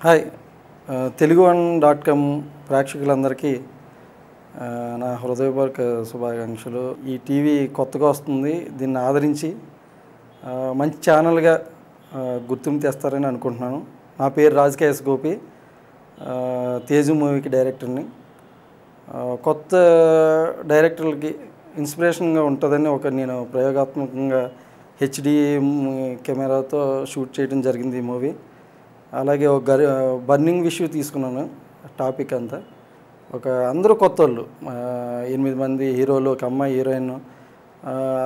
Hi తెలుగు1.com ప్రేక్షకులందరికీ నా హృదయపూర్వక శుభాకాంక్షలు. ఈ టీవీ కొత్తగా వస్తుంది, దీన్ని ఆదరించి మంచి ఛానల్గా గుర్తింపు తెస్తారని అనుకుంటున్నాను. నా పేరు రాజకేశ్ గోపి, తేజు మూవీకి డైరెక్టర్ని. కొత్త డైరెక్టర్లకి ఇన్స్పిరేషన్గా ఉంటుందని నేను ప్రయోగాత్మకంగా హెచ్డి కెమెరాతో షూట్ చేయడం జరిగింది ఈ మూవీ. అలాగే ఒక బర్నింగ్ ఇష్యూ తీసుకున్నాను టాపిక్ అంతా. అందరూ కొత్త వాళ్ళు, 8 మంది హీరోలు, ఒక అమ్మాయి హీరోయిన్,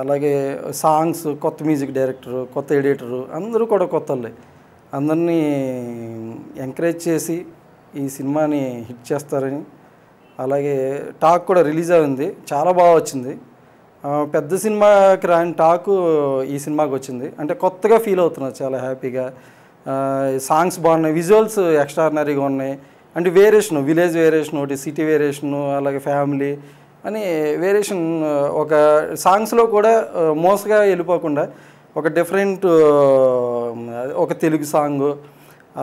అలాగే సాంగ్స్, కొత్త మ్యూజిక్ డైరెక్టరు, కొత్త ఎడిటరు, అందరూ కూడా కొత్త వాళ్ళే. అందరినీ ఎంకరేజ్ చేసి ఈ సినిమాని హిట్ చేస్తారని, అలాగే టాక్ కూడా రిలీజ్ అయింది, చాలా బాగా వచ్చింది. పెద్ద సినిమాకి రాని టాకు ఈ సినిమాకి వచ్చింది. అంటే కొత్తగా ఫీల్ అవుతున్నారు, చాలా హ్యాపీగా. సాంగ్స్ బాగున్నాయి, విజువల్స్ ఎక్స్ట్రాడినరీగా ఉన్నాయి. అంటే వేరియేషను, విలేజ్ వేరియేషన్ ఒకటి, సిటీ వేరియేషను, అలాగే ఫ్యామిలీ అని వేరియేషన్. ఒక సాంగ్స్లో కూడా మోసగా వెళ్ళిపోకుండా ఒక డిఫరెంట్, ఒక తెలుగు సాంగ్,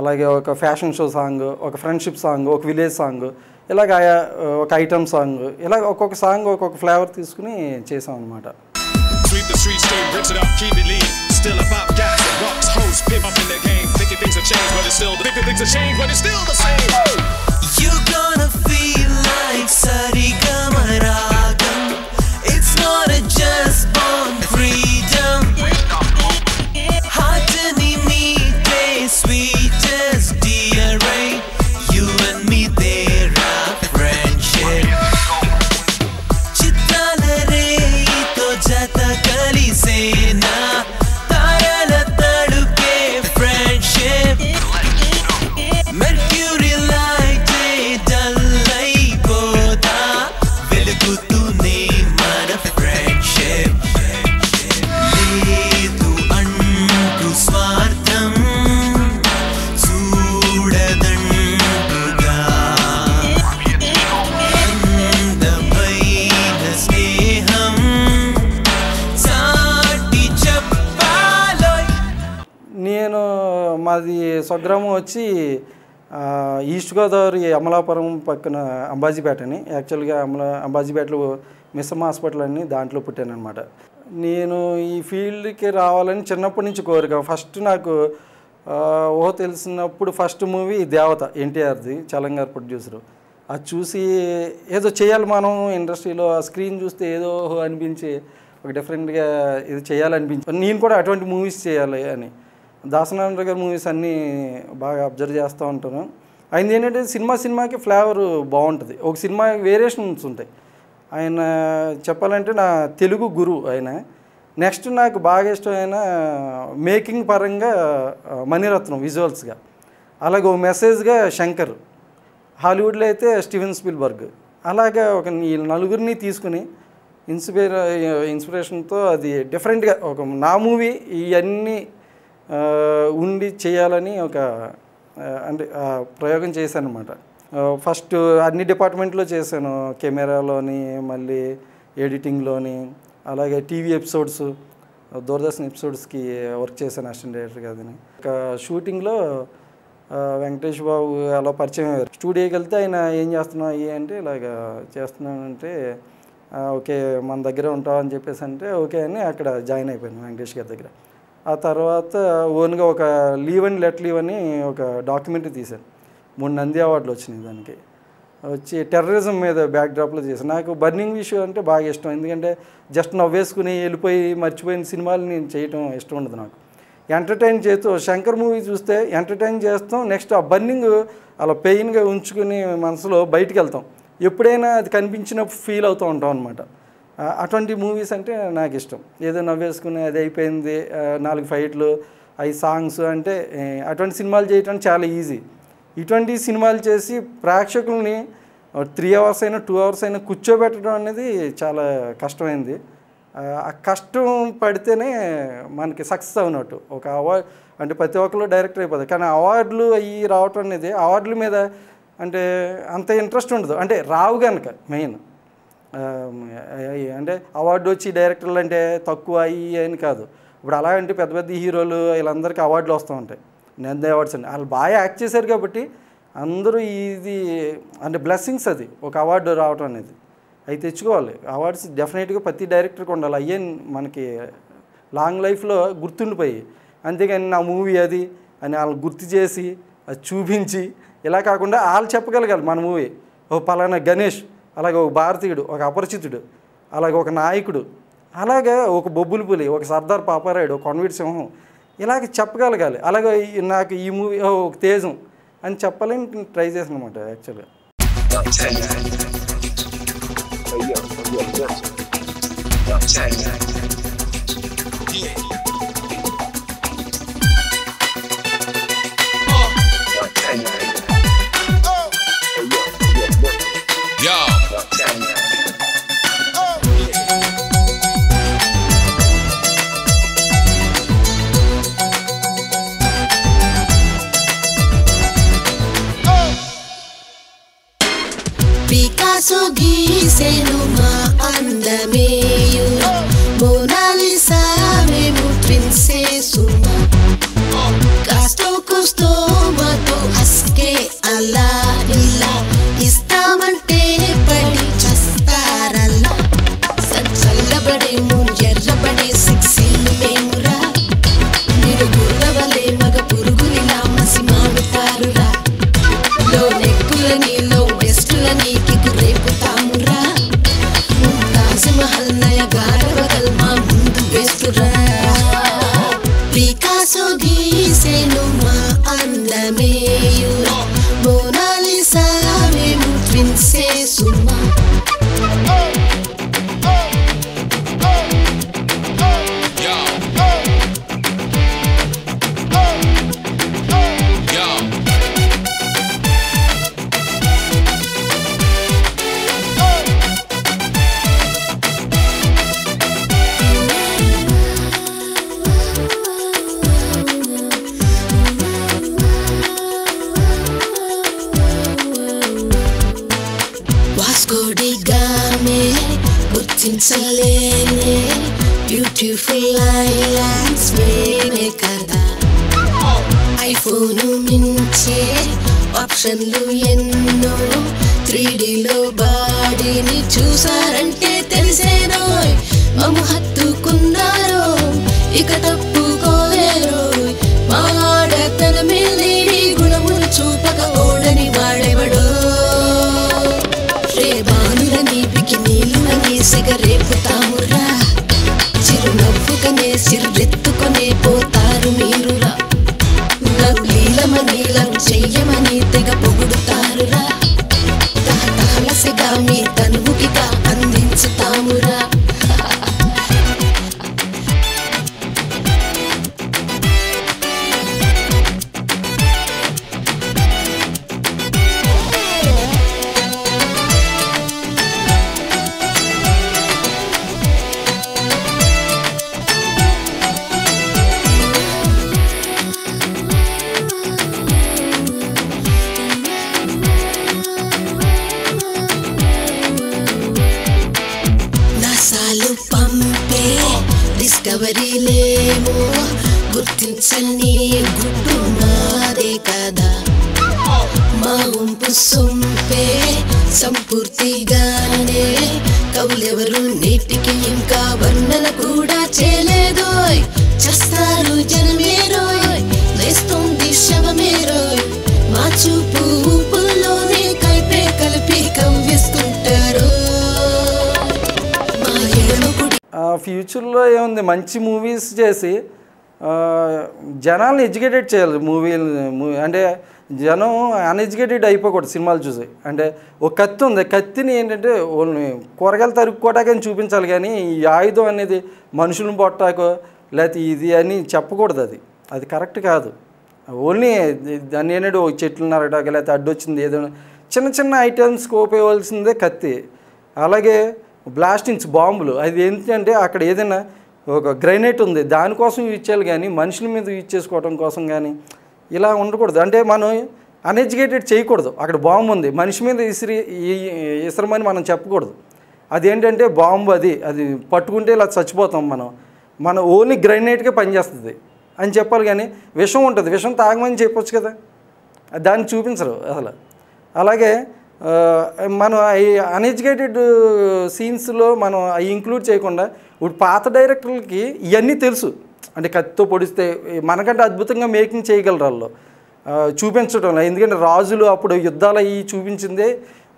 అలాగే ఒక ఫ్యాషన్ షో సాంగ్, ఒక ఫ్రెండ్షిప్ సాంగ్, ఒక విలేజ్ సాంగ్, ఇలాగ ఒక ఐటమ్ సాంగ్, ఇలా ఒక్కొక్క సాంగ్ ఒక్కొక్క ఫ్లేవర్ తీసుకుని చేసాం అన్నమాట. Still about gas, rocks, hoes, pimp up in the game. Thinking things have changed, but it's still the same. You gonna feel like Sarigama Ragam. It's not a just born freedom. Heart and meet sweet as dear rain. You and me there are friendship. Chitrala re to jata kalisena. మాది స్వగ్రామం వచ్చి east Godavari Amalapuram పక్కన అంబాజీపేట అని. యాక్చువల్గా అంబాజీపేటలో Missamma hospital అని దాంట్లో పుట్టాను అనమాట. నేను ఈ ఫీల్డ్కి రావాలని చిన్నప్పటి నుంచి కోరిక. ఫస్ట్ నాకు తెలిసినప్పుడు ఫస్ట్ మూవీ దేవత, ఎన్టీఆర్ది, చలంగారు ప్రొడ్యూసరు. అది చూసి ఏదో చేయాలి మనం ఇండస్ట్రీలో, ఆ స్క్రీన్ చూస్తే ఏదో అనిపించి ఒక డిఫరెంట్గా ఇది చేయాలనిపించి నేను కూడా అటువంటి మూవీస్ చేయాలి అని. దాసనారాయణ గారి మూవీస్ అన్నీ బాగా అబ్జర్వ్ చేస్తూ ఉంటాను. ఆయన ఏంటంటే సినిమాకి ఫ్లేవర్ బాగుంటుంది, ఒక సినిమా వేరియేషన్స్ ఉంటాయి. ఆయన చెప్పాలంటే నా తెలుగు గురువు ఆయన. నెక్స్ట్ నాకు బాగా ఇష్టమైన మేకింగ్ పరంగా మణిరత్నం విజువల్స్గా, అలాగే ఒక మెసేజ్గా శంకర్, హాలీవుడ్లో అయితే స్టీవెన్ స్పీల్బర్గ్. అలాగా ఈ నలుగురిని తీసుకుని ఇన్స్పిరేషన్తో అది డిఫరెంట్గా నా మూవీ ఇవన్నీ ఉండి చేయాలని అంటే ప్రయోగం చేశాను అనమాట. ఫస్ట్ అన్ని డిపార్ట్మెంట్లో చేశాను, కెమెరాలోని, మళ్ళీ ఎడిటింగ్లోని, అలాగే టీవీ ఎపిసోడ్స్, దూరదర్శన్ ఎపిసోడ్స్కి వర్క్ చేశాను అసిస్టెంట్ డైరెక్టర్గా. అదని ఒక షూటింగ్లో వెంకటేష్ బాబు అలా పరిచయం అయ్యారు. స్టూడియోకి వెళ్తే ఆయన ఏం చేస్తున్నావు అంటే ఇలాగ చేస్తున్నానంటే ఓకే మన దగ్గర ఉంటావు అని చెప్పేసి అంటే ఓకే అని అక్కడ జాయిన్ అయిపోయాను వెంకటేష్ గారి దగ్గర. ఆ తర్వాత ఓన్గా ఒక లీవ్ అండ్ లెట్ లీవ్ అని ఒక డాక్యుమెంటరీ తీశాను. 3 నంది అవార్డులు వచ్చినాయి దానికి. వచ్చి టెర్రరిజం మీద బ్యాక్డ్రాప్లో చేశాను. నాకు బర్నింగ్ ఇష్యూ అంటే బాగా ఇష్టం, ఎందుకంటే జస్ట్ నవ్వేసుకుని వెళ్ళిపోయి మర్చిపోయిన సినిమాలు నేను చేయటం ఇష్టం ఉండదు నాకు. ఎంటర్టైన్ చేస్తూ శంకర్ మూవీ చూస్తే ఎంటర్టైన్ చేస్తాం, నెక్స్ట్ ఆ బర్నింగ్ అలా పెయిన్గా ఉంచుకుని మనసులో బయటికి వెళ్తాం, ఎప్పుడైనా అది కనిపించినప్పుడు ఫీల్ అవుతూ ఉంటాం అనమాట. అటువంటి మూవీస్ అంటే నాకు ఇష్టం. ఏదో నవ్వేసుకుని అది అయిపోయింది, 4 ఫైట్లు, 5 సాంగ్స్ అంటే అటువంటి సినిమాలు చేయటం చాలా ఈజీ. ఇటువంటి సినిమాలు చేసి ప్రేక్షకుల్ని 3 అవర్స్ అయినా 2 అవర్స్ అయినా కూర్చోబెట్టడం అనేది చాలా కష్టమైంది. ఆ కష్టం పడితేనే మనకి సక్సెస్ అవునట్టు. ఒక అవార్డు అంటే ప్రతి ఒక్కరు డైరెక్టర్ అయిపోతుంది, కానీ అవార్డులు అవి రావటం అనేది, అవార్డుల మీద అంటే అంత ఇంట్రెస్ట్ ఉండదు, అంటే రావు కనుక మెయిన్. అంటే అవార్డు వచ్చి డైరెక్టర్లు అంటే తక్కువ అయ్యి అని కాదు. ఇప్పుడు అలా అంటే పెద్ద పెద్ద హీరోలు వీళ్ళందరికీ అవార్డులు వస్తూ ఉంటాయి. నంది అవార్డ్స్ అని వాళ్ళు బాగా యాక్ట్ చేశారు కాబట్టి అందరూ ఇది అంటే బ్లెస్సింగ్స్, అది ఒక అవార్డు రావటం అనేది. అవి తెచ్చుకోవాలి. అవార్డ్స్ డెఫినెట్గా ప్రతి డైరెక్టర్కి ఉండాలి. అయ్యే మనకి లాంగ్ లైఫ్లో గుర్తుండిపోయి. అంతేగాని నా మూవీ అది అని వాళ్ళు గుర్తు చేసి అది చూపించి ఇలా కాకుండా వాళ్ళు చెప్పగలగాలి మన మూవీ ఓ పలానా గణేష్, అలాగే ఒక భారతీయుడు, ఒక అపరిచితుడు, అలాగే ఒక నాయకుడు, అలాగే ఒక బొబ్బులి పులి, ఒక సర్దార్ పాపారాయుడు, ఒక కొన్వీటి సింహం, ఇలాగ చెప్పగలగాలి. అలాగే నాకు ఈ మూవీ ఒక తేజం అని చెప్పాలని ట్రై చేశాను అనమాట యాక్చువల్గా. పికాసో గీసెను మా అందమేయు, మోనాలిసా మేము ట్విన్సే సుమా, కాస్తో కుస్తో మాతో అస్కే అలా ఇలా ఇస్తామంటే పడి చస్తారల్లా, చల్లబడేము ఎర్రబడే సిక్సీలు మేమురా, మీరు గుర్రవలే మగ పురుగులిలా మసి మాడుతారురా, లో నెక్కులని లో వెస్టులని కికు రేపుతామురా, తాజ్మహల్ నయగారవగల్ మా ముందు వేస్తురా. పికాసో గీసెను మా అందమేయు, మోనాలిసా మేము ట్విన్సే సుమా. వాస్కోడిగామే గుర్తించలేనే బ్యూటిఫుల్ ఐలాండ్స్ మేమే కదా, ఐఫోను మించే ఆప్షన్లు ఎన్నో, 3Dలో బాడీని చూసారంటే తెలిసేనో, మమ్ము హత్తుకున్నారో ఇక తప్పుకోలేరో, మా ఆడతనమే లేని గుణములు చూపక ఓడని వాడెవడో, రేబానులని బికినీలులని సిగరేపుతామురా, చిరునవ్వుకనే సిర్రెత్తుకొనే పోతారు మీరురా, నవ్వులీలమనీలం చెయ్యమని తెగ పొగుడుతారురా, తహతహలసిగా మీ తనువుకిగా అందించుతామురా. నాసాలు పంపే డిస్కవరీలేమో గుర్తించని గుట్టు మాదే కదా, మా ఉంపు సొంపే సంపూర్తిగానే, కవులెవరు నీటికి ఇంకా వర్ణన కూడా చేయలేదోయ్, చేస్తారు జనమేరోయ్, లేస్తుంది శవమేరోయ్, మా చూపు ఊపుల్లోనే కైపే కలిపి కవ్విస్తుంటారు. ఫ్యూచర్లో ఏముంది, మంచి మూవీస్ చేసి జనాల్ని ఎడ్యుకేటెడ్ చేయాలి. అంటే జనం అన్ఎడ్యుకేటెడ్ అయిపోకూడదు సినిమాలు చూసి. అంటే ఒక కత్తి ఉంది, కత్తిని ఏంటంటే కూరగాయలు తరుక్కోవటాకని చూపించాలి, కానీ ఈ ఆయుధం అనేది మనుషులను పొట్టాకో లేకపోతే ఇది అని చెప్పకూడదు. అది కరెక్ట్ కాదు. ఓన్లీ దాన్ని ఏంటంటే ఒక చెట్లు నరటాక లేకపోతే అడ్డొచ్చింది ఏదైనా చిన్న చిన్న ఐటమ్స్కి ఉపయోగించాల్సిందే కత్తి. అలాగే బ్లాస్టింగ్స్, బాంబులు, అది ఏంటంటే అక్కడ ఏదైనా ఒక గ్రైనేట్ ఉంది దానికోసం యూజ్ చేయాలి, కానీ మనుషుల మీద యూజ్ చేసుకోవడం కోసం కానీ ఇలా ఉండకూడదు. అంటే మనం అన్ఎడ్యుకేటెడ్ చేయకూడదు. అక్కడ బాంబు ఉంది, మనిషి మీద ఇసరమని మనం చెప్పకూడదు. అదేంటంటే బాంబు, అది పట్టుకుంటే ఇలా చచ్చిపోతాం మనం ఓన్లీ గ్రైనేట్కే పనిచేస్తుంది. అని చెప్పాలి, కానీ విషం ఉంటుంది, విషం తాగమని చెప్పొచ్చు కదా, దాన్ని చూపించరు అసలు. అలాగే మనం ఈ అన్ఎడ్యుకేటెడ్ సీన్స్లో మనం అవి ఇంక్లూడ్ చేయకుండా ఇప్పుడు పాత డైరెక్టర్లకి ఇవన్నీ తెలుసు, అంటే కత్తితో పొడిస్తే మనకంటే అద్భుతంగా మేకింగ్ చేయగలరు వాళ్ళు చూపించడం. ఎందుకంటే రాజులు అప్పుడు యుద్ధాలు అవి చూపించిందే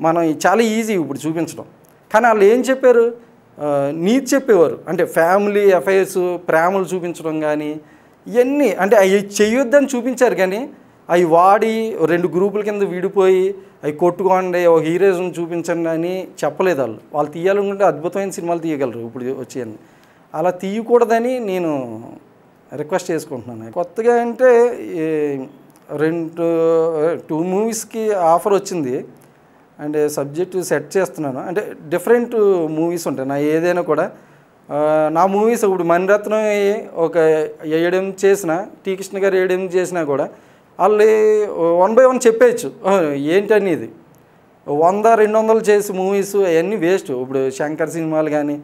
మనం చాలా ఈజీ ఇప్పుడు చూపించడం. కానీ వాళ్ళు ఏం చెప్పారు, నీతి చెప్పేవారు, అంటే ఫ్యామిలీ అఫైర్స్, ప్రేమలు చూపించడం కానీ ఇవన్నీ, అంటే అవి చెయ్యొద్దని చూపించారు. కానీ అవి వాడి 2 గ్రూపుల కింద విడిపోయి అవి కొట్టుకోండి, ఒక హీరోయిజం చూపించండి అని చెప్పలేదు. వాళ్ళు తీయాలనుకుంటే అద్భుతమైన సినిమాలు తీయగలరు ఇప్పుడు వచ్చేయని. అలా తీయకూడదని నేను రిక్వెస్ట్ చేసుకుంటున్నాను. కొత్తగా అంటే 2 మూవీస్కి ఆఫర్ వచ్చింది, అంటే సబ్జెక్టు సెట్ చేస్తున్నాను. అంటే డిఫరెంట్ మూవీస్ ఉంటాయి నా ఏదైనా కూడా. నా మూవీస్ ఇప్పుడు మణిరత్నం ఒక 7 చేసిన, టీ కృష్ణ గారు 7 చేసినా కూడా వాళ్ళు 1 by 1 చెప్పేయచ్చు ఏంటని. ఇది 100-200 చేసి మూవీస్ అవన్నీ వేస్ట్. ఇప్పుడు శంకర్ సినిమాలు కానీ,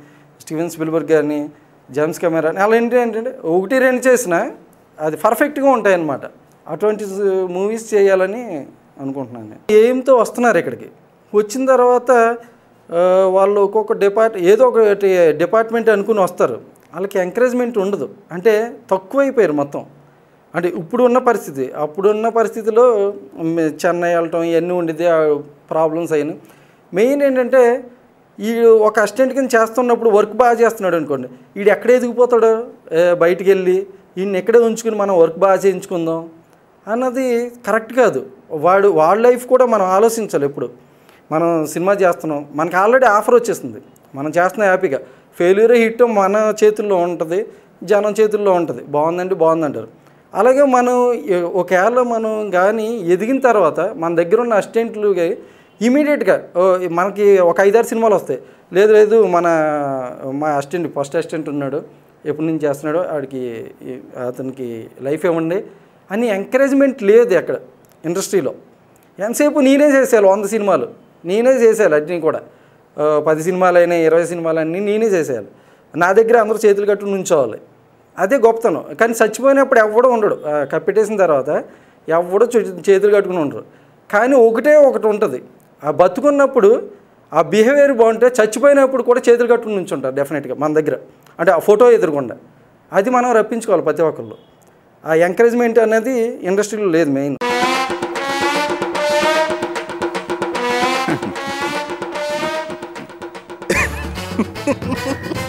స్టీవెన్ స్పిల్బర్గ్ కానీ, జేమ్స్ కెమెరాన్ అలా ఏంటంటే 1-2 చేసినా అది పర్ఫెక్ట్గా ఉంటాయన్నమాట. అటువంటి మూవీస్ చేయాలని అనుకుంటున్నాను. ఎయిమ్తో వస్తున్నారు ఇక్కడికి. వచ్చిన తర్వాత వాళ్ళు ఒక్కొక్క ఏదో ఒకటి డిపార్ట్మెంట్ అనుకుని వస్తారు, వాళ్ళకి ఎంకరేజ్మెంట్ ఉండదు, అంటే తక్కువైపోయారు మొత్తం. అంటే ఇప్పుడున్న పరిస్థితి, అప్పుడున్న పరిస్థితిలో చెన్నై వెళ్ళటం ఇవన్నీ ఉండేది, ప్రాబ్లమ్స్ అయినాయి. మెయిన్ ఏంటంటే ఈ ఒక అసిస్టెంట్ కింద చేస్తున్నప్పుడు వర్క్ బాగా చేస్తున్నాడు అనుకోండి, వీడు ఎక్కడ ఎదిగిపోతాడు, బయటికి వెళ్ళి ఈయన ఎక్కడే ఉంచుకుని మనం వర్క్ బాగా చేయించుకుందాం అన్నది కరెక్ట్ కాదు. వాళ్ళ లైఫ్ కూడా మనం ఆలోచించాలి. ఎప్పుడు మనం సినిమా చేస్తున్నాం, మనకి ఆల్రెడీ ఆఫర్ వచ్చేస్తుంది, మనం చేస్తున్న హ్యాపీగా, ఫెయిల్యూర్ హిట్ మన చేతుల్లో ఉంటుంది, జనం చేతుల్లో ఉంటుంది. బాగుందంటే బాగుందంటారు. అలాగే మనం ఒకవేళ మనం కానీ ఎదిగిన తర్వాత మన దగ్గర ఉన్న అసిస్టెంట్లుగా ఇమీడియట్గా మనకి ఒక 5-6 సినిమాలు వస్తాయి. లేదు మా అసిస్టెంట్, ఫస్ట్ అసిస్టెంట్ ఉన్నాడు, ఎప్పటి నుంచి చేస్తున్నాడో అతనికి లైఫ్ ఇవ్వండి అని ఎంకరేజ్మెంట్ లేదు అక్కడ ఇండస్ట్రీలో. ఎంతసేపు నేనే చేసేయాలి, 100 సినిమాలు నేనే చేసేయాలి, అన్నీ కూడా 10 సినిమాలైనా 20 సినిమాలన్నీ నేనే చేసేయాలి. నా దగ్గర అందరూ చేతులు కట్టు నుంచోవాలి, అదే గొప్పతనం. కానీ చచ్చిపోయినప్పుడు ఎవడో ఉండడు, కప్పెట్టేసిన తర్వాత ఎవడో చేతులు కట్టుకుని ఉండరు. కానీ ఒకటి ఉంటుంది, ఆ బతుకున్నప్పుడు ఆ బిహేవియర్ బాగుంటే చచ్చిపోయినప్పుడు కూడా చేతులు కట్టుకుని నుంచుంటారు డెఫినెట్గా మన దగ్గర, అంటే ఆ ఫోటో ఎదురుకుండా. అది మనం రప్పించుకోవాలి ప్రతి ఒక్కళ్ళు. ఆ ఎంకరేజ్మెంట్ అనేది ఇండస్ట్రీలో లేదు మెయిన్.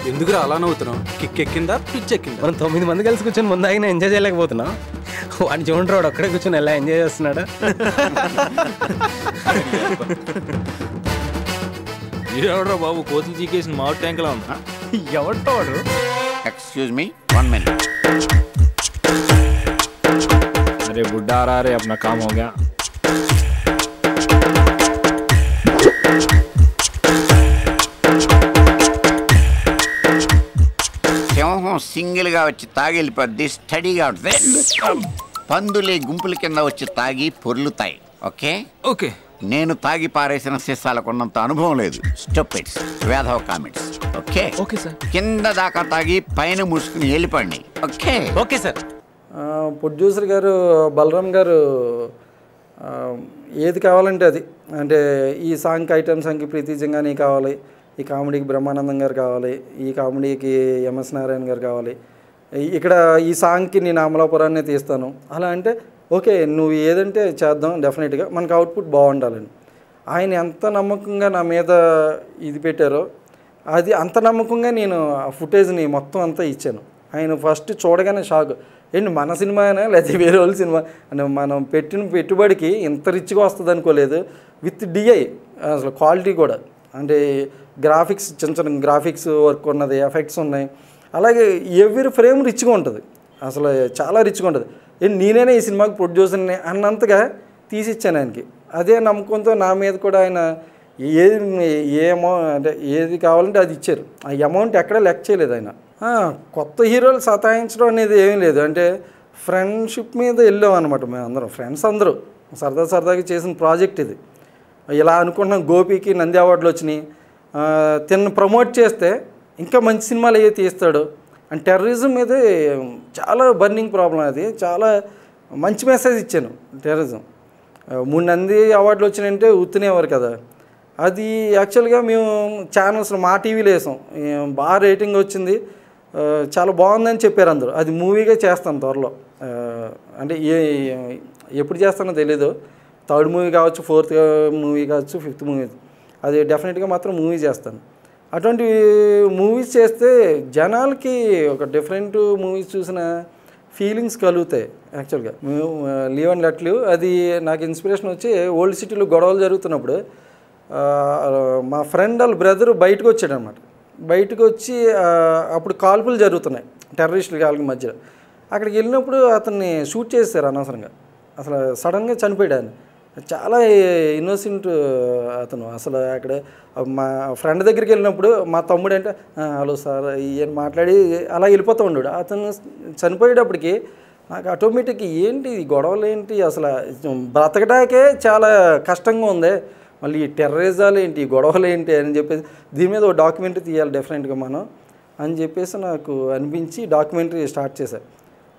ఎందుకురా అలా నవ్వుతున్నావు? కిక్ ఎక్కిందా, పిచ్ ఎక్కిందా? మనం 9 మంది కలిసి కూర్చొని ముందు అయినా ఎంజాయ్ చేయలేకపోతున్నాం. వాడిని చూడండి, వాడు ఒక్కడే కూర్చొని ఎలా ఎంజాయ్ చేస్తున్నాడు. ఎవడరా బాబు కోతులు చీకేసిన మామిడి ట్యాంకులా ఉందా? ఎవడో వాడు. Excuse me 1 minute. अरे बुड्ढा आ रहा है, अपना काम हो गया। సింహం సింగిల్గా వచ్చి తాగి వెళ్ళిపోద్ది, స్టడీగా ఉంటుంది. పందులే గుంపుల కింద వచ్చి తాగి పొర్లుతాయి. Okay okay. నేను తాగి పారేసిన సీసాలకు ఉన్నంత అనుభవం లేదు. స్టూపిడ్స్, వేధవ కామెంట్స్. Okay okay sir. కింద దాకా తాగి పైన ముసుకుని వెళ్ళిపోండి. Okay okay sir. ప్రొడ్యూసర్ గారు బలరామ్ గారు ఏది కావాలంటే అది, అంటే ఈ సాంగ్ ఐటమ్ సాంగ్కి ప్రీతి జింగాని కావాలి, ఈ కామెడీకి బ్రహ్మానందం గారు కావాలి, ఈ కామెడీకి ఎంఎస్ నారాయణ గారు కావాలి, ఇక్కడ ఈ సాంగ్కి నేను అమలాపురాన్ని తీస్తాను అలా అంటే ఓకే, నువ్వు ఏదంటే చేద్దాం, డెఫినెట్గా మనకు అవుట్పుట్ బాగుండాలని. ఆయన ఎంత నమ్మకంగా నా మీద ఇది పెట్టారో అది అంత నమ్మకంగా నేను ఆ ఫుటేజ్ని మొత్తం అంతా ఇచ్చాను. ఆయన ఫస్ట్ చూడగానే షాక్, ఏంటి మన సినిమానా లేదా వేరే వాళ్ళ సినిమా అంటే మనం పెట్టిన పెట్టుబడికి ఇంత రిచ్గా వస్తుంది అనుకోలేదు. విత్ డిఐ అసలు క్వాలిటీ కూడా, అంటే గ్రాఫిక్స్ చిన్న గ్రాఫిక్స్ వర్క్ ఉన్నది, ఎఫెక్ట్స్ ఉన్నాయి. అలాగే ఎవ్రీ ఫ్రేమ్ రిచ్గా ఉంటుంది, అసలు చాలా రిచ్గా ఉంటుంది. నేనైనా ఈ సినిమాకి ప్రొడ్యూసర్ని అన్నంతగా తీసిచ్చాను ఆయనకి. అదే నమ్మకంతో నా మీద కూడా ఆయన అంటే ఏది కావాలంటే అది ఇచ్చారు. ఆ అమౌంట్ ఎక్కడ లెక్క చేయలేదు ఆయన. కొత్త హీరోలు సతాయించడం అనేది ఏమీ లేదు, అంటే ఫ్రెండ్షిప్ మీద వెళ్ళాం అనమాట. మేము అందరం ఫ్రెండ్స్ అందరూ సరదాగా చేసిన ప్రాజెక్ట్ ఇది. ఇలా అనుకుంటున్నాం, గోపికి నంది అవార్డులు వచ్చినాయి, తిన్న ప్రమోట్ చేస్తే ఇంకా మంచి సినిమాలు అయ్యే తీస్తాడు అండ్ టెర్రరిజం మీద చాలా బర్నింగ్ ప్రాబ్లం, అది చాలా మంచి మెసేజ్ ఇచ్చాను. టెర్రరిజం 3 నంది అవార్డులు వచ్చినాయంటే ఉత్తినేవారు కదా. అది యాక్చువల్గా మేము ఛానల్స్లో మా టీవీలో వేసాం, బాగా రేటింగ్ వచ్చింది, చాలా బాగుందని చెప్పారు అందరూ. అది మూవీగా చేస్తాను త్వరలో, అంటే ఎప్పుడు చేస్తానో తెలీదు. 3rd మూవీ కావచ్చు, 4th మూవీ కావచ్చు, 5th మూవీ, అది డెఫినెట్గా మాత్రం మూవీ చేస్తాను. అటువంటి మూవీస్ చేస్తే జనాలకి ఒక డిఫరెంట్ మూవీస్ చూసిన ఫీలింగ్స్ కలుగుతాయి. యాక్చువల్గా మేము లీవ్ అండ్ లెట్ లీవ్, అది నాకు ఇన్స్పిరేషన్ వచ్చి ఓల్డ్ సిటీలో గొడవలు జరుగుతున్నప్పుడు మా ఫ్రెండ్ వాళ్ళ బ్రదర్ బయటకు వచ్చాడు అనమాట. బయటకు వచ్చి అప్పుడు కాల్పులు జరుగుతున్నాయి టెర్రరిస్టుల కాళ్ళకి మధ్యలో. అక్కడికి వెళ్ళినప్పుడు అతన్ని షూట్ చేశారు అనవసరంగా, అసలు సడన్గా చనిపోయాడు ఆయన. చాలా ఇన్నోసెంట్ అతను. అసలు అక్కడ మా ఫ్రెండ్ దగ్గరికి వెళ్ళినప్పుడు మా తమ్ముడు అంటే హలో సార్ ఈయన మాట్లాడి అలా వెళ్ళిపోతూ ఉన్నాడు. అతను చనిపోయేటప్పటికి నాకు ఆటోమేటిక్ ఏంటి గొడవలు ఏంటి, అసలు బ్రతకడాకే చాలా కష్టంగా ఉంది, మళ్ళీ ఈ టెర్రరిజాలు ఏంటి, గొడవలు ఏంటి అని చెప్పేసి దీని మీద ఒక డాక్యుమెంటరీ తీయాలి డెఫినెట్గా మనం అని చెప్పేసి నాకు అనిపించి డాక్యుమెంటరీ స్టార్ట్ చేశాను.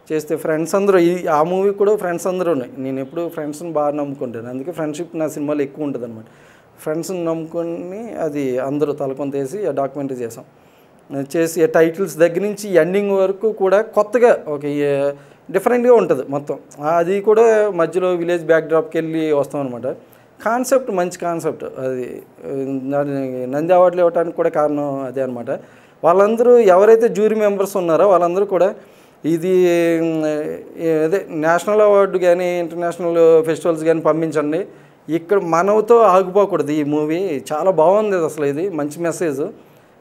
చేస్తే ఫ్రెండ్స్ అందరూ ఆ మూవీ కూడా ఫ్రెండ్స్ అందరూ ఉన్నాయి. నేను ఎప్పుడు ఫ్రెండ్స్ని బాగా నమ్ముకుంటాను, అందుకే ఫ్రెండ్షిప్ నా సినిమాలో ఎక్కువ ఉంటుంది అనమాట. ఫ్రెండ్స్ని నమ్ముకొని అది అందరూ తలకొంత వేసి ఆ డాక్యుమెంటరీ చేసాం. చేసి టైటిల్స్ దగ్గర నుంచి ఎండింగ్ వరకు కూడా కొత్తగా ఒక డిఫరెంట్గా ఉంటుంది మొత్తం. అది కూడా మధ్యలో విలేజ్ బ్యాక్డ్రాప్కి వెళ్ళి వస్తాం అనమాట. కాన్సెప్ట్ మంచి కాన్సెప్ట్, అది నంది అవార్డులు ఇవ్వడానికి కూడా కారణం అదే అనమాట. వాళ్ళందరూ ఎవరైతే జ్యూరీ మెంబర్స్ ఉన్నారో వాళ్ళందరూ కూడా ఇది అదే నేషనల్ అవార్డు కానీ ఇంటర్నేషనల్ ఫెస్టివల్స్ కానీ పంపించండి, ఇక్కడ మనతో ఆగిపోకూడదు, ఈ మూవీ చాలా బాగుంది, అసలు ఇది మంచి మెసేజ్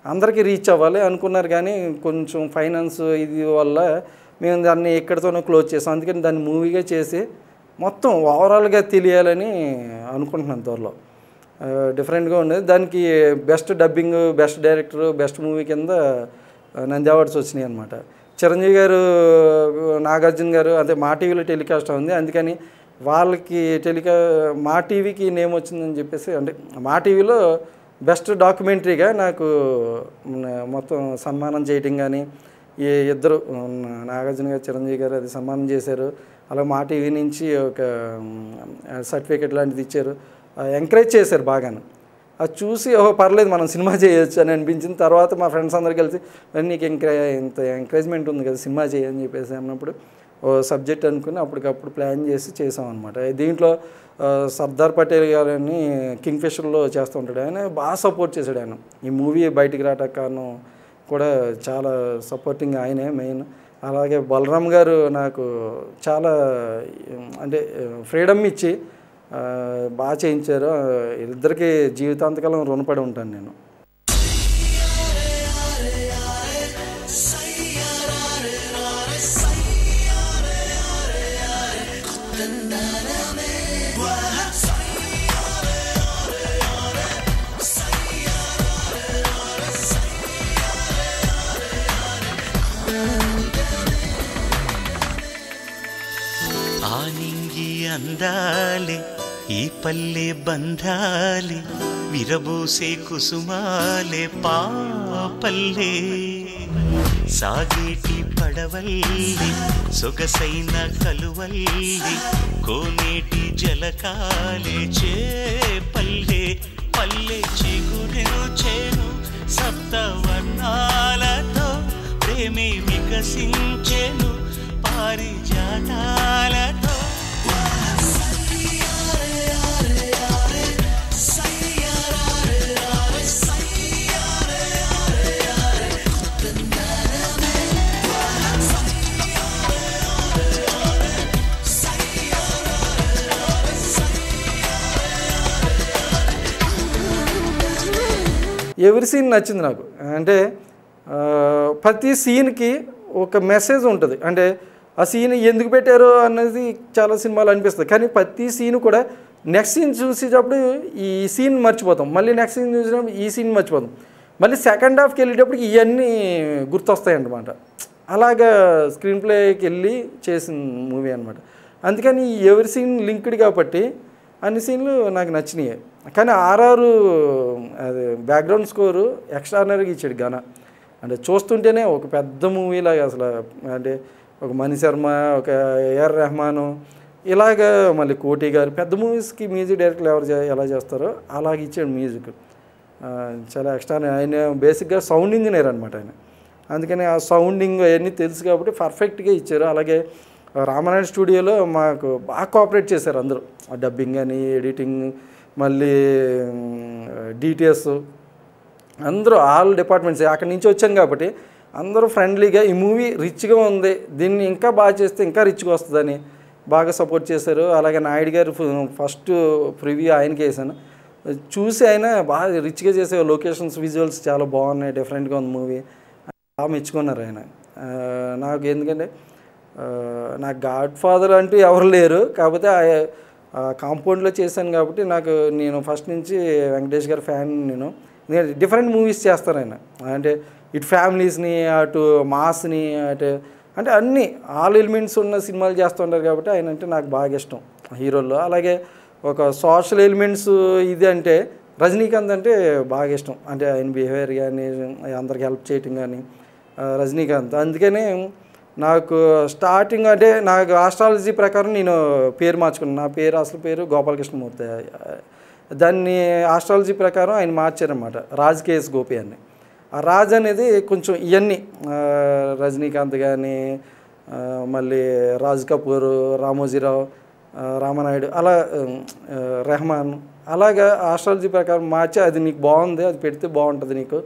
అందరికీ రీచ్ అవ్వాలి అనుకున్నారు. కానీ కొంచెం ఫైనాన్స్ ఇది వల్ల మేము దాన్ని ఎక్కడితోనో క్లోజ్ చేసాం. అందుకని దాన్ని మూవీగా చేసి మొత్తం ఓవరాల్గా తెలియాలని అనుకుంటున్నాను త్వరలో. డిఫరెంట్గా ఉండేది. దానికి best dubbing, best director, best movie కింద నంది అవార్డ్స్ వచ్చినాయి అనమాట. చిరంజీవి గారు, నాగార్జున గారు అంటే మా టీవీలో టెలికాస్ట్ ఉంది, అందుకని వాళ్ళకి మా టీవీకి నేమ్ వచ్చిందని చెప్పేసి, అంటే మా టీవీలో బెస్ట్ డాక్యుమెంటరీగా నాకు మొత్తం సన్మానం చేయటం కానీ, ఈ ఇద్దరు నాగార్జున గారు, చిరంజీవి గారు అది సన్మానం చేశారు. అలా మా టీవీ నుంచి ఒక సర్టిఫికేట్ లాంటిది ఇచ్చారు, ఎంకరేజ్ చేశారు బాగాను. అది చూసి పర్లేదు మనం సినిమా చేయొచ్చు అని అనిపించిన తర్వాత మా ఫ్రెండ్స్ అందరు కలిసి నీకు ఇంత ఎంకరేజ్మెంట్ ఉంది కదా సినిమా చేయని చెప్పేసి అన్నప్పుడు ఓ సబ్జెక్ట్ అనుకుని అప్పటికప్పుడు ప్లాన్ చేసి చేసాం అనమాట. దీంట్లో సర్దార్ పటేల్ గారని కింగ్ఫిషర్లో చేస్తూ ఉంటాడు, ఆయన బాగా సపోర్ట్ చేశాడు. ఆయన ఈ మూవీ బయటికి రావడానికి కారణం కూడా చాలా సపోర్టింగ్ ఆయనే మెయిన్. అలాగే బలరామ్ గారు నాకు చాలా అంటే ఫ్రీడమ్ ఇచ్చి బాగా చేయించారు. ఇద్దరికి జీవితాంతకాలం రుణపడి ఉంటాను నేను. ఆనింగి అందాలే ఈ పల్లె బంధాలే విరబూసే కుసుమాలే పాపల్లే సాగేటి పడవల్లి సొగసైన కలువల్లి కోనేటి జలకాలే చేపల్లే పల్లె చిగురెను చేను సప్తవర్ణాలతో ప్రేమే వికసించెను పారిజాతాలతో. ఎవరి సీన్ నచ్చింది నాకు అంటే ప్రతి సీన్కి ఒక మెసేజ్ ఉంటుంది. అంటే ఆ సీన్ ఎందుకు పెట్టారో అన్నది చాలా సినిమాలు అనిపిస్తుంది, కానీ ప్రతి సీన్ కూడా నెక్స్ట్ సీన్ చూసేటప్పుడు ఈ సీన్ మర్చిపోతాం, మళ్ళీ నెక్స్ట్ సీన్ చూసినప్పుడు ఈ సీన్ మర్చిపోతాం, మళ్ళీ సెకండ్ హాఫ్కి వెళ్ళేటప్పటికి ఇవన్నీ గుర్తొస్తాయి అన్నమాట. అలాగా స్క్రీన్ ప్లేకి వెళ్ళి చేసిన మూవీ అనమాట. అందుకని ఎవరి సీన్ లింక్డ్ కాబట్టి అన్ని సీన్లు నాకు నచ్చినాయి. కానీ ఆర్ఆర్ అది బ్యాక్గ్రౌండ్ స్కోరు ఎక్స్ట్రానరీగా ఇచ్చాడు గాన. అంటే చూస్తుంటేనే ఒక పెద్ద మూవీలాగా అసలు. అంటే ఒక మణి శర్మ, ఒక ఏఆర్ రెహమాను, ఇలాగ మళ్ళీ కోటి గారు పెద్ద మూవీస్కి మ్యూజిక్ డైరెక్టర్లు ఎలా చేస్తారో అలాగ ఇచ్చాడు మ్యూజిక్. చాలా ఎక్స్ట్రా. ఆయన బేసిక్గా సౌండ్ ఇంజనీర్ అనమాట ఆయన. అందుకని ఆ సౌండింగ్ అవన్నీ తెలుసు కాబట్టి పర్ఫెక్ట్గా ఇచ్చారు. అలాగే రామానాయుడు స్టూడియోలో మాకు బాగా కోఆపరేట్ చేశారు అందరూ. డబ్బింగ్ అని, ఎడిటింగ్, మళ్ళీ డిటిఎస్, అందరూ ఆల్ డిపార్ట్మెంట్స్ అక్కడి నుంచి వచ్చాం కాబట్టి అందరూ ఫ్రెండ్లీగా ఈ మూవీ రిచ్గా ఉంది, దీన్ని ఇంకా బాగా చేస్తే ఇంకా రిచ్గా వస్తుందని బాగా సపోర్ట్ చేశారు. అలాగే నాయుడు గారు ఫస్ట్ ప్రివ్యూ ఆయనకి వేసాను, చూసి ఆయన బాగా రిచ్గా చేసే లొకేషన్స్, విజువల్స్ చాలా బాగున్నాయి, డిఫరెంట్గా ఉంది మూవీ బాగా మెచ్చుకున్నారు ఆయన. నాకు ఎందుకంటే నాకు గాడ్ ఫాదర్ అంటూ ఎవరు లేరు, కాకపోతే కాంపౌండ్లో చేశాను కాబట్టి నేను ఫస్ట్ నుంచి వెంకటేష్ గారి ఫ్యాన్. నేను డిఫరెంట్ మూవీస్ చేస్తాను ఆయన. అంటే ఇటు ఫ్యామిలీస్ని, అటు మాస్ని, అంటే అన్నీ ఆల్ ఎలిమెంట్స్ ఉన్న సినిమాలు చేస్తుంటారు కాబట్టి ఆయన అంటే నాకు బాగా ఇష్టం హీరోల్లో. అలాగే ఒక సోషల్ ఎలిమెంట్స్ ఇది అంటే రజనీకాంత్ అంటే బాగా ఇష్టం. అంటే ఆయన బిహేవియర్ కానీ, అందరికి హెల్ప్ చేయటం కానీ రజనీకాంత్. అందుకనే నాకు స్టార్టింగ్ అంటే నాకు ఆస్ట్రాలజీ ప్రకారం నేను పేరు మార్చుకున్నాను. నా పేరు అసలు పేరు గోపాలకృష్ణమూర్తి. దాన్ని ఆస్ట్రాలజీ ప్రకారం ఆయన మార్చారన్నమాట, రాజ్ కేఎస్ గోపి అని. ఆ రాజ్ అనేది కొంచెం ఇవన్నీ రజనీకాంత్ కానీ, మళ్ళీ రాజ్ కపూర్, రామోజీరావు, రామనాయుడు, అలా రెహమాన్, అలాగా ఆస్ట్రాలజీ ప్రకారం మార్చి అది నీకు బాగుంది, అది పెడితే బాగుంటుంది నీకు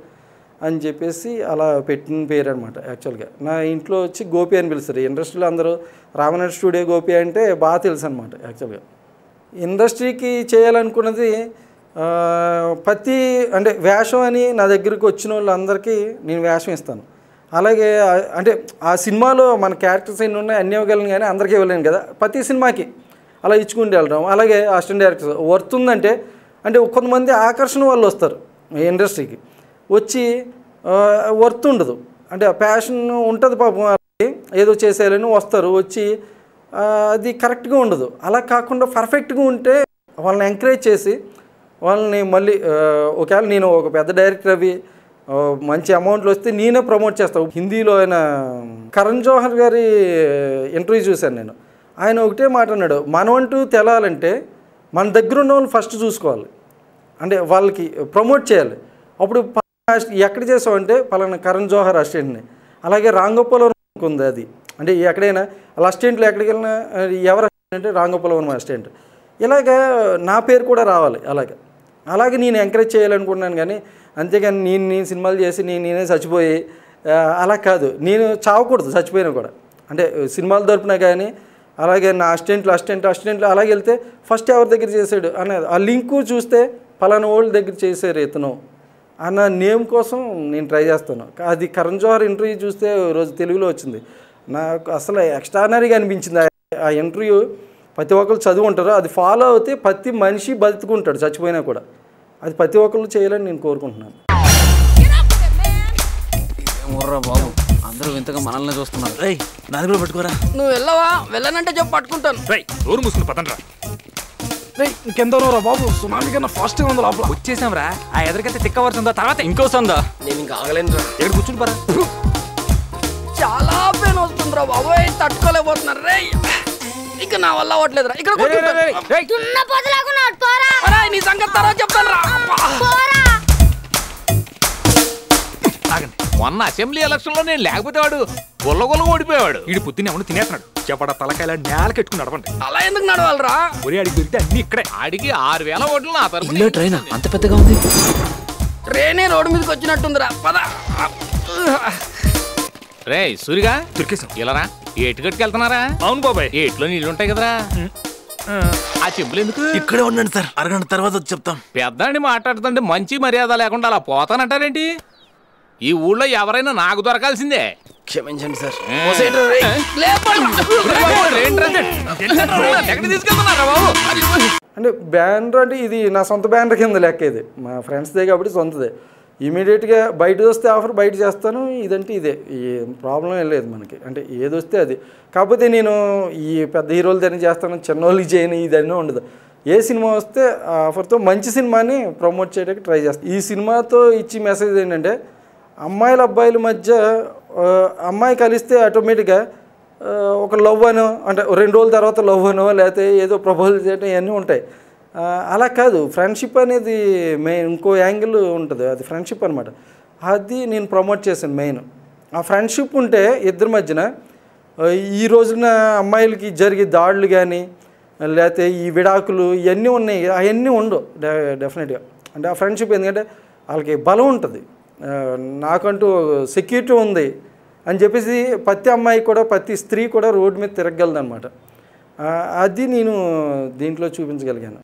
అని చెప్పేసి అలా పెట్టిన పేరు అనమాట. యాక్చువల్గా నా ఇంట్లో వచ్చి గోపి అని పిలుస్తారు. ఇండస్ట్రీలో అందరూ రామనాయుడు స్టూడియో గోపి అంటే బాగా తెలుసు అనమాట. యాక్చువల్గా ఇండస్ట్రీకి చేయాలనుకున్నది అంటే వేషం అని నా దగ్గరికి వచ్చిన వాళ్ళందరికీ నేను వేషం ఇస్తాను. అలాగే అంటే ఆ సినిమాలో మన క్యారెక్టర్స్ ఎన్ని ఉన్నాయి అన్నీ ఇవ్వగలను, కానీ అందరికీ ఇవ్వలేను కదా. ప్రతి సినిమాకి అలా ఇచ్చుకుంటూ వెళ్ళడం. అలాగే అసిస్టెంట్ డైరెక్టర్స్ వర్త్ ఉందంటే అంటే కొంతమంది ఆకర్షణ వాళ్ళు వస్తారు ఇండస్ట్రీకి, వచ్చి వర్త్ ఉండదు, అంటే ప్యాషన్ ఉంటుంది పాపం, ఏదో చేసేయాలని వస్తారు, వచ్చి అది కరెక్ట్గా ఉండదు. అలా కాకుండా పర్ఫెక్ట్గా ఉంటే వాళ్ళని ఎంకరేజ్ చేసి వాళ్ళని మళ్ళీ ఒకవేళ నేను ఒక పెద్ద డైరెక్టర్ అవి మంచి అమౌంట్లు వస్తే నేనే ప్రమోట్ చేస్తాను. హిందీలో ఆయన కరణ్ జోహర్ గారి ఇంటర్వ్యూ చూశాను నేను. ఆయన ఒకటే మాట అన్నాడు, మనమంటూ తెలాలంటే మన దగ్గర ఉన్న వాళ్ళు ఫస్ట్ చూసుకోవాలి, అంటే వాళ్ళకి ప్రమోట్ చేయాలి. అప్పుడు ఎక్కడ చేసామంటే పలానా కరణ్ జోహర్ అసిస్టెంట్ని, అలాగే రాంగోపాలవరం ఉంది అది, అంటే ఎక్కడైనా అలా అసిస్టెంట్లు ఎక్కడికి వెళ్ళినా ఎవరు అసిస్టెంట్ అంటే రాంగోపాలవరం అసిస్టెంట్, ఇలాగా నా పేరు కూడా రావాలి. అలాగే నేను ఎంకరేజ్ చేయాలనుకుంటున్నాను, కానీ అంతేగాని నేను సినిమాలు చేసి నేనే చచ్చిపోయి అలా కాదు. నేను చావకూడదు చచ్చిపోయినా కూడా, అంటే సినిమాలు దొరికినా కానీ. అలాగే నా అసిస్టెంట్లు అలాగే వెళ్తే ఫస్ట్ ఎవరి దగ్గర చేశాడు అనేది ఆ లింకు చూస్తే పలానా వాళ్ళ దగ్గర చేశారు ఇతను అన్న నేమ్ కోసం నేను ట్రై చేస్తాను. అది కరణ్ జోహర్ ఇంటర్వ్యూ చూస్తే రోజు తెలుగులో వచ్చింది, నాకు అసలు ఎక్స్ట్రానరీగా అనిపించింది. ఆ ఇంటర్వ్యూ ప్రతి ఒక్కరు చదువుకుంటారు, అది ఫాలో అవుతే ప్రతి మనిషి బతుకుంటాడు చచ్చిపోయినా కూడా. అది ప్రతి ఒక్కరు చేయాలని నేను కోరుకుంటున్నాను. బాబు అందరూ ఇంతగా మనల్ని చూస్తున్నారు. నాది కూడా పట్టుకోరా. నువ్వు వెళ్ళవా? వెళ్ళనంటే చెప్పు పట్టుకుంటాను. డోర్ మూసుకుని పదండ్రా. ఇంకెందరో రా బాబు, సునామీ కన్నా ఫాస్ట్గా ఉంది లోపల. వచ్చేసాం రా. ఆ ఎదురుకైతే తిక్క వస్తుందా, తర్వాత ఇంకో సందా. నేను ఇంకా ఆగలేను రా. ఇక్కడ కూర్చుని పరా. చాలా పెయిన్ వస్తుందిరా బాబు, తట్టుకోలేకపోతున్నారు రే. ఇక నా వల్ల అవ్వట్లేదురా. ఇక్కడ నీ సంగతి తర్వాత చెప్తాను రా. మొన్న అసెంబ్లీ ఎలక్షన్ లో నేను లేకపోతే వాడు గొల్లగొల్ల ఓడిపోయాడు. వీడి పొద్దున్న ఎవరు తినేస్తున్నాడు. చెప్పడా తలకాయల నేల కట్టుకుని నడవండి. అలా ఎందుకు నడవాలరా? ఒరే అడిగి దొరికితే అన్ని ఇక్కడే. ఆడికి 6000 ఓట్లు నా తరఫున. ట్రైన్ అంత పెద్దగా ఉంది. ట్రైనే రోడ్డు మీదకి వచ్చినట్టుందిరా. పద రే సూరిగా దొరికేసాం. ఇలారా ఏటుగట్టుకు వెళ్తున్నారా? అవును బాబాయ్, ఏట్లో నీళ్ళు ఉంటాయి కదరా. ఆ చెప్పులు ఎందుకు? ఇక్కడే ఉండండి సార్, అరగంట తర్వాత వచ్చి చెప్తాం. పెద్దాన్ని మాట్లాడుతుంటే మంచి మర్యాద లేకుండా అలా పోతానంటారేంటి? ఈ ఊళ్ళో ఎవరైనా నాకు దొరకాల్సిందే. క్షమించండి సార్. తీసుకెళ్తున్నారా బాబు? అంటే బ్యానర్ అంటే ఇది నా సొంత బ్యానర్ కింద లెక్క. ఇది మా ఫ్రెండ్స్దే కాబట్టి సొంతదే. ఇమీడియట్గా బయట వస్తే ఆఫర్ బయట చేస్తాను, ఇదంటే ఇదే. ఈ ప్రాబ్లం ఏం లేదు మనకి, అంటే ఏది వస్తే అది. కాకపోతే నేను ఈ పెద్ద హీరోలు దాన్ని చేస్తాను, చిన్నోళ్ళకి చేయను, ఇదన్నీ ఉండదు. ఏ సినిమా వస్తే ఆఫర్తో మంచి సినిమాని ప్రమోట్ చేయడానికి ట్రై చేస్తాను. ఈ సినిమాతో ఇచ్చి మెసేజ్ ఏంటంటే అమ్మాయిల అబ్బాయిల మధ్య అమ్మాయి కలిస్తే ఆటోమేటిక్గా ఒక లవ్ అనో అంటే 2 రోజుల తర్వాత లవ్ అనో లేకపోతే ఏదో ప్రపోజల్ చేయడం ఇవన్నీ ఉంటాయి. అలా కాదు, ఫ్రెండ్షిప్ అనేది మెయిన్. ఇంకో యాంగిల్ ఉంటుంది, అది ఫ్రెండ్షిప్ అనమాట. అది నేను ప్రమోట్ చేశాను మెయిన్. ఆ ఫ్రెండ్షిప్ ఉంటే ఇద్దరి మధ్యన ఈ రోజున అమ్మాయిలకి జరిగే దాడులు కానీ లేకపోతే ఈ విడాకులు ఇవన్నీ ఉన్నాయి, అవన్నీ ఉండవు డెఫినెట్గా. అంటే ఆ ఫ్రెండ్షిప్ ఎందుకంటే వాళ్ళకి బలం ఉంటుంది, నాకంటూ సెక్యూరిటీ ఉంది అని చెప్పేసి ప్రతి అమ్మాయి కూడా ప్రతి స్త్రీ కూడా రోడ్డు మీద తిరగగలదు అనమాట. అది నేను దీంట్లో చూపించగలిగాను.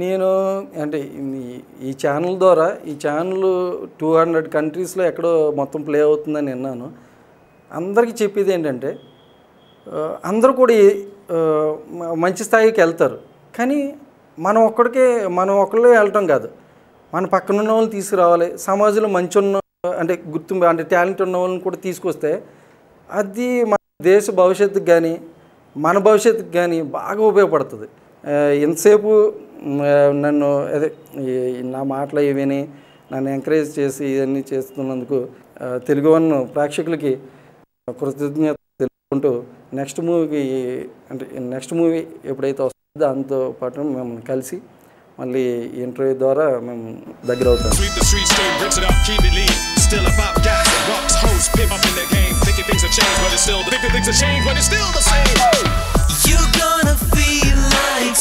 నేను అంటే ఈ ఛానల్ ద్వారా ఈ ఛానల్ 200 కంట్రీస్లో ఎక్కడో మొత్తం ప్లే అవుతుందని విన్నాను. అందరికీ చెప్పేది ఏంటంటే అందరూ కూడా మంచి స్థాయికి వెళ్తారు, కానీ మనం ఒక్కళ్ళే వెళ్ళటం కాదు, మన పక్కన ఉన్న వాళ్ళని తీసుకురావాలి. సమాజంలో మంచి ఉన్న అంటే గుర్తింపు అంటే టాలెంట్ ఉన్న వాళ్ళని కూడా తీసుకొస్తే అది మన దేశ భవిష్యత్తుకు కానీ మన భవిష్యత్తుకు కానీ బాగా ఉపయోగపడుతుంది. ఎంతసేపు నన్ను అదే నా మాటలు విని నన్ను ఎంకరేజ్ చేసి ఇవన్నీ చేస్తున్నందుకు తెలుగు వన్ ప్రేక్షకులకి కృతజ్ఞత తెలుపుకుంటూ నెక్స్ట్ మూవీ ఎప్పుడైతే వస్తుందో దాంతో పాటు మేము కలిసి మళ్ళీ ఇంటర్వ్యూ ద్వారా మేము దగ్గర అవుతాం. You're gonna feel like